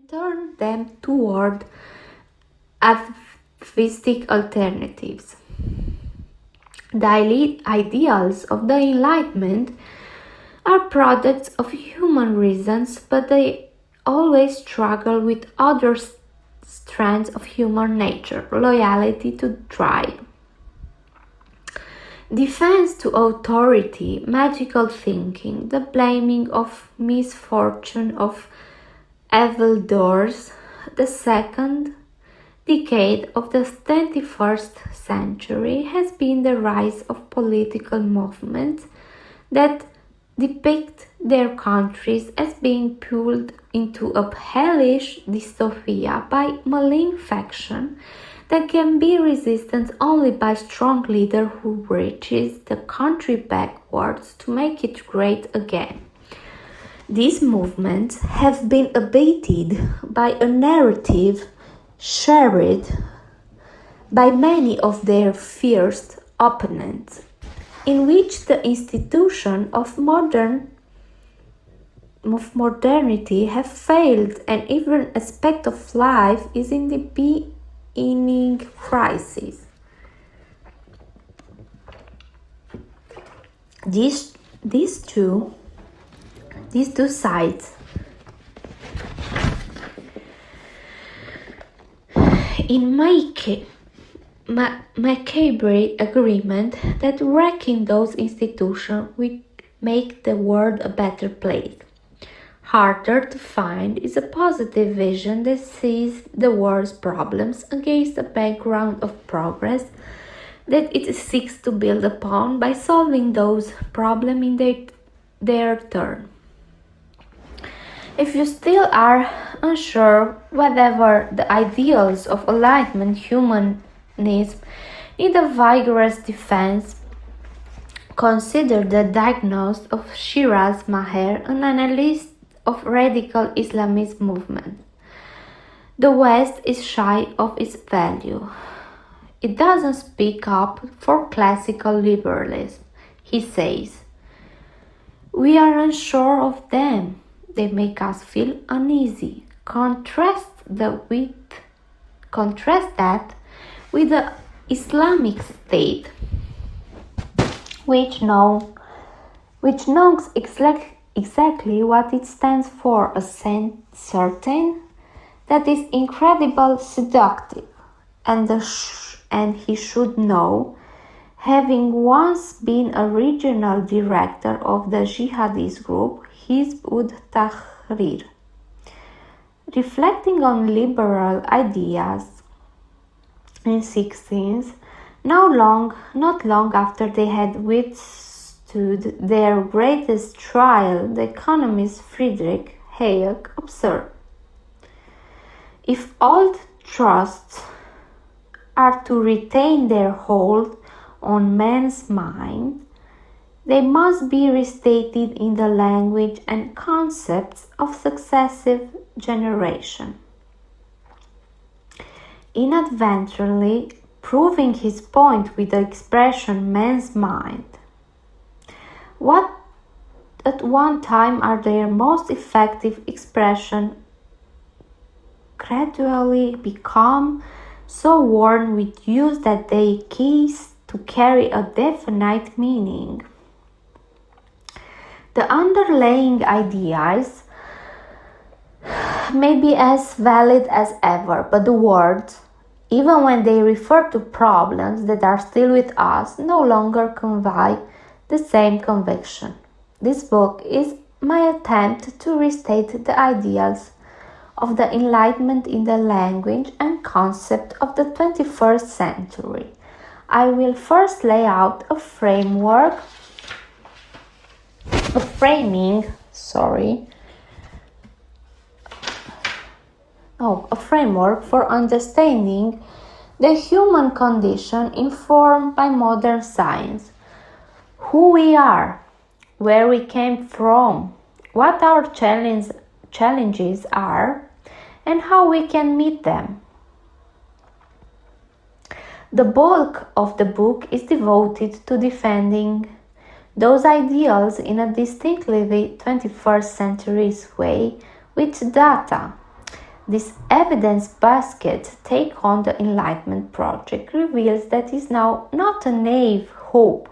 turn them toward atheistic alternatives. The ideals of the Enlightenment are products of human reasons, but they always struggle with other strands of human nature: loyalty to tribe, defense to authority, magical thinking, the blaming of misfortune of evildoers. The second decade of the 21st century has been the rise of political movements that depict their countries as being pulled into a hellish dystopia by malign faction that can be resisted only by a strong leader who reaches the country backwards to make it great again. These movements have been abated by a narrative shared by many of their fierce opponents, in which the institution of modernity have failed and every aspect of life is in the beginning crisis. These two sides in macabre agreement that wrecking those institutions will make the world a better place. Harder to find is a positive vision that sees the world's problems against a background of progress that it seeks to build upon by solving those problems in their turn. If you still are unsure whether the ideals of Enlightenment humanism need a vigorous defense, consider the diagnosis of Shiraz Maher, an analyst of radical Islamist movement. The West is shy of its value. It doesn't speak up for classical liberalism, he says. We are unsure of them. They make us feel uneasy. Contrast that with the Islamic State, which knows exactly what it stands for, a certain that is incredibly seductive, and he should know, having once been a regional director of the jihadist group Hizb ut-Tahrir. Reflecting on liberal ideas in 16th, not long after they had withstood their greatest trial, the economist Friedrich Hayek observed, if old trusts are to retain their hold on man's mind, they must be restated in the language and concepts of successive generations, inadvertently proving his point with the expression man's mind. What at one time are their most effective expression gradually become so worn with use that they cease to carry a definite meaning. The underlying ideas may be as valid as ever, but the words, even when they refer to problems that are still with us, no longer convey the same conviction. This book is my attempt to restate the ideals of the Enlightenment in the language and concept of the 21st century. I will first lay out a framework for understanding the human condition informed by modern science, who we are, where we came from, what our challenges are, and how we can meet them. The bulk of the book is devoted to defending those ideals in a distinctly 21st century way with data. This evidence basket take on the Enlightenment project reveals that is now not a naive hope.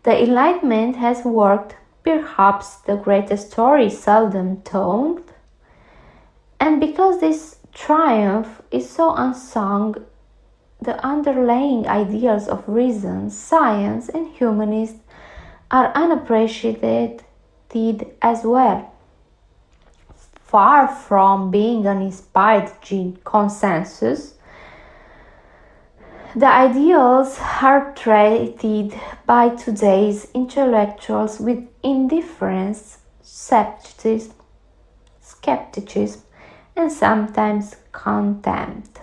The Enlightenment has worked, perhaps the greatest story seldom told, and because this triumph is so unsung, the underlying ideals of reason, science, and humanism are unappreciated as well. Far from being an inspired consensus, the ideals are treated by today's intellectuals with indifference, skepticism, and sometimes contempt.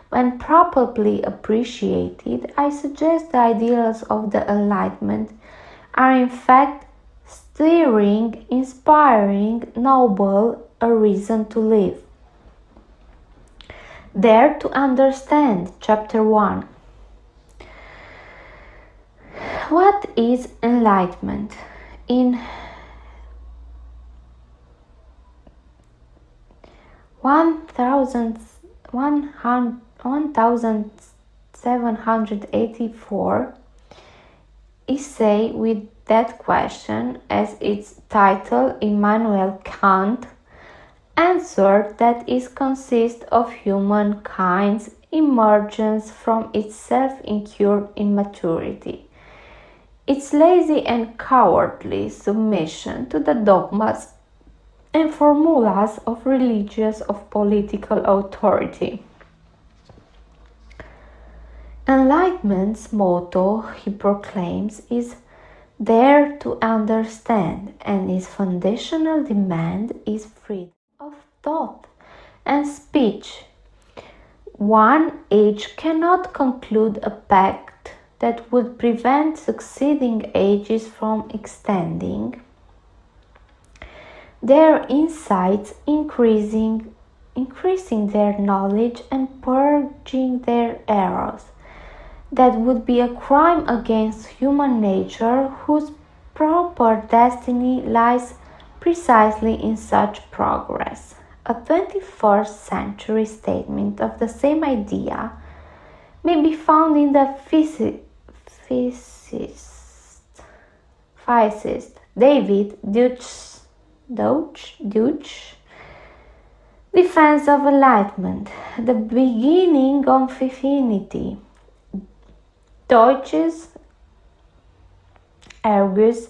When properly appreciated, I suggest the ideals of the Enlightenment are in fact stirring, inspiring, noble, a reason to live. Dare to understand, Chapter 1. What is enlightenment? In 1784 essay with that question as its title, Immanuel Kant answered that it consists of humankind's emergence from its self-incurred immaturity, its lazy and cowardly submission to the dogmas and formulas of religious of political authority. Enlightenment's motto, he proclaims, is dare to understand, and its foundational demand is freedom of thought and speech. One age cannot conclude a pact that would prevent succeeding ages from extending their insights, increasing their knowledge and purging their errors. That would be a crime against human nature, whose proper destiny lies precisely in such progress. A 21st century statement of the same idea may be found in the physicist David Deutsch's Defense of Enlightenment, the beginning of infinity. Deutsch argues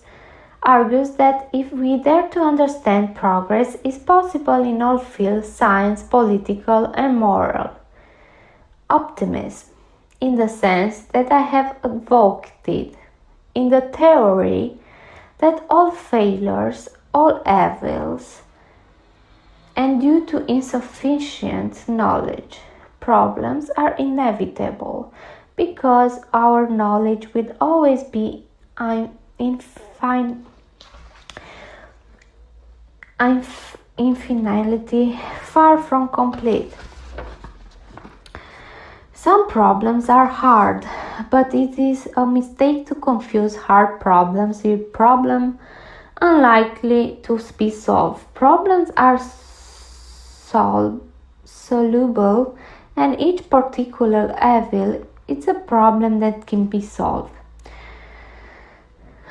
that if we dare to understand, progress is possible in all fields, science, political, and moral. Optimism, in the sense that I have advocated, in the theory that all failures, all evils, and due to insufficient knowledge, problems are inevitable, because our knowledge will always be infinitely far from complete. Some problems are hard, but it is a mistake to confuse hard problems with problems unlikely to be solved. Problems are soluble, and each particular evil is a problem that can be solved.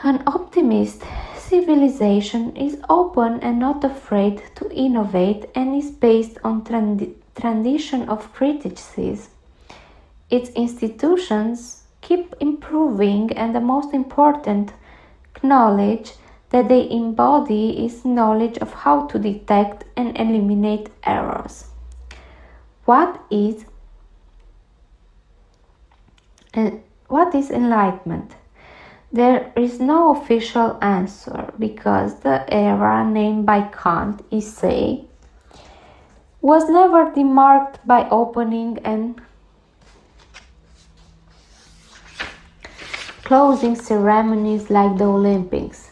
An optimist civilization is open and not afraid to innovate, and is based on tradition of criticism. Its institutions keep improving, and the most important knowledge that they embody is knowledge of how to detect and eliminate errors. What is enlightenment? There is no official answer, because the era named by Kant, essay, was never demarked by opening and closing ceremonies like the Olympics,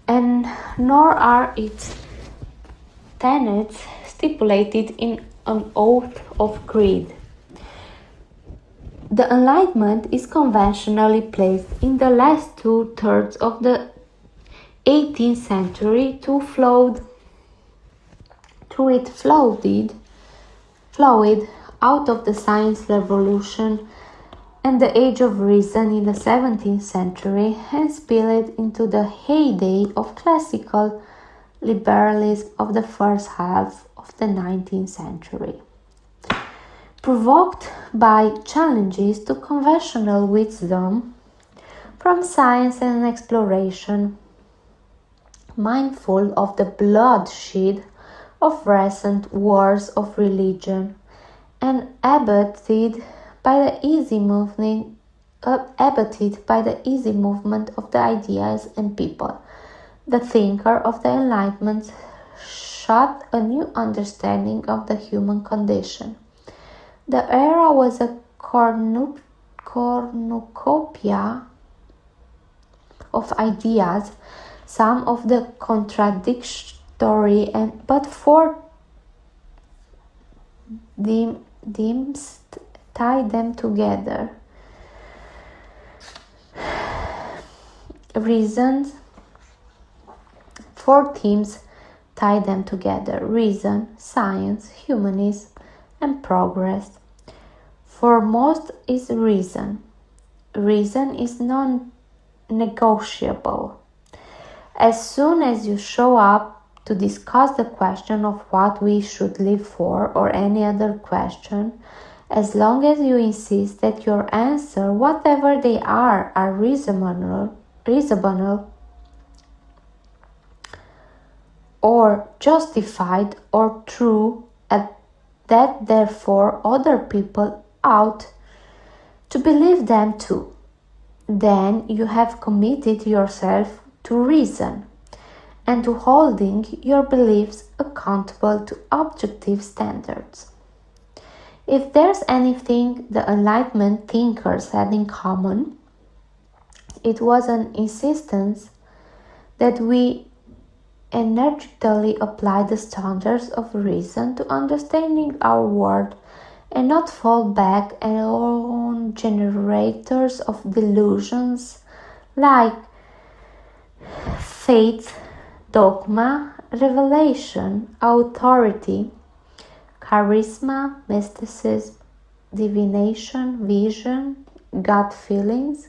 and nor are its tenets stipulated in an oath of creed. The Enlightenment is conventionally placed in the last 2/3 of the 18th century to through it flowed out of the science revolution and the age of reason in the 17th century and spilled into the heyday of classical liberalism of the first half of the 19th century. Provoked by challenges to conventional wisdom from science and exploration, mindful of the bloodshed of recent wars of religion, and abated by the easy movement of the ideas and people, the thinker of the Enlightenment sought a new understanding of the human condition. The era was a cornucopia of ideas, some of the contradictory but for themes tie them together. Reasons. Four themes tie them together: reason, science, humanism, and progress. Foremost is reason. Reason is non-negotiable. As soon as you show up to discuss the question of what we should live for or any other question, as long as you insist that your answer, whatever they are reasonable or justified or true, and that therefore other people ought to believe them too, then you have committed yourself to reason and to holding your beliefs accountable to objective standards. If there's anything the Enlightenment thinkers had in common, it was an insistence that we energetically apply the standards of reason to understanding our world and not fall back on generators of delusions like faith, dogma, revelation, authority, charisma, mysticism, divination, vision, gut feelings,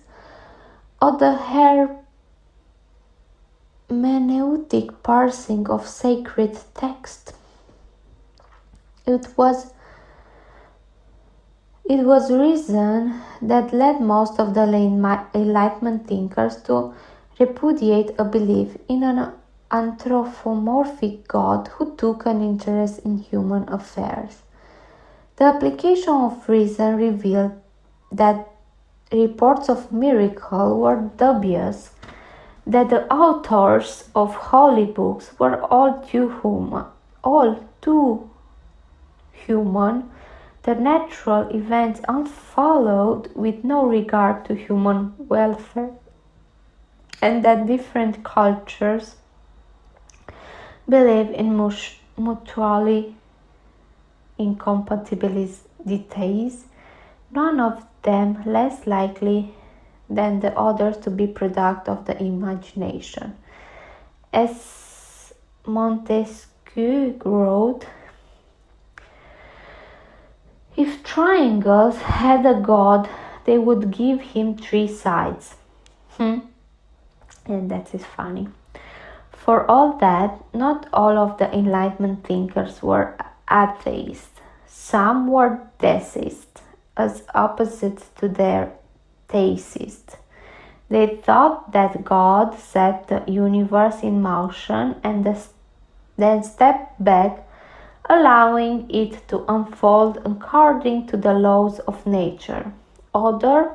or the hermeneutic parsing of sacred text. It was reason that led most of the Enlightenment thinkers to repudiate a belief in an anthropomorphic God who took an interest in human affairs. The application of reason revealed that reports of miracles were dubious, that the authors of holy books were all too human, the natural events unfollowed with no regard to human welfare, and that different cultures believe in mutually incompatibilities, none of them less likely than the others to be product of the imagination. As Montesquieu wrote, if triangles had a god, they would give him 3 sides. And that is funny. For all that, not all of the Enlightenment thinkers were atheists. Some were deists, as opposite to their theists. They thought that God set the universe in motion and then stepped back, allowing it to unfold according to the laws of nature. Others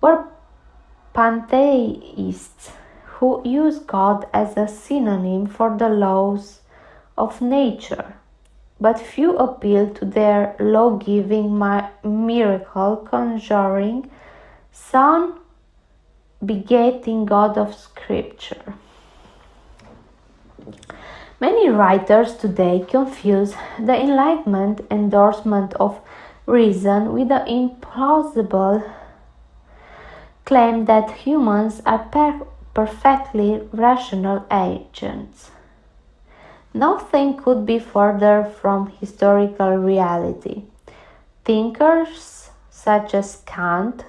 were pantheists, who used God as a synonym for the laws of nature, but few appealed to their law-giving, miracle-conjuring, son-begetting God of Scripture. Many writers today confuse the Enlightenment endorsement of reason with the implausible claim that humans are perfectly rational agents. Nothing could be further from historical reality. Thinkers such as Kant,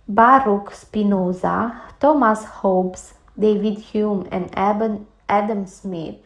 Baruch Spinoza, Thomas Hobbes, David Hume, and Adam Smith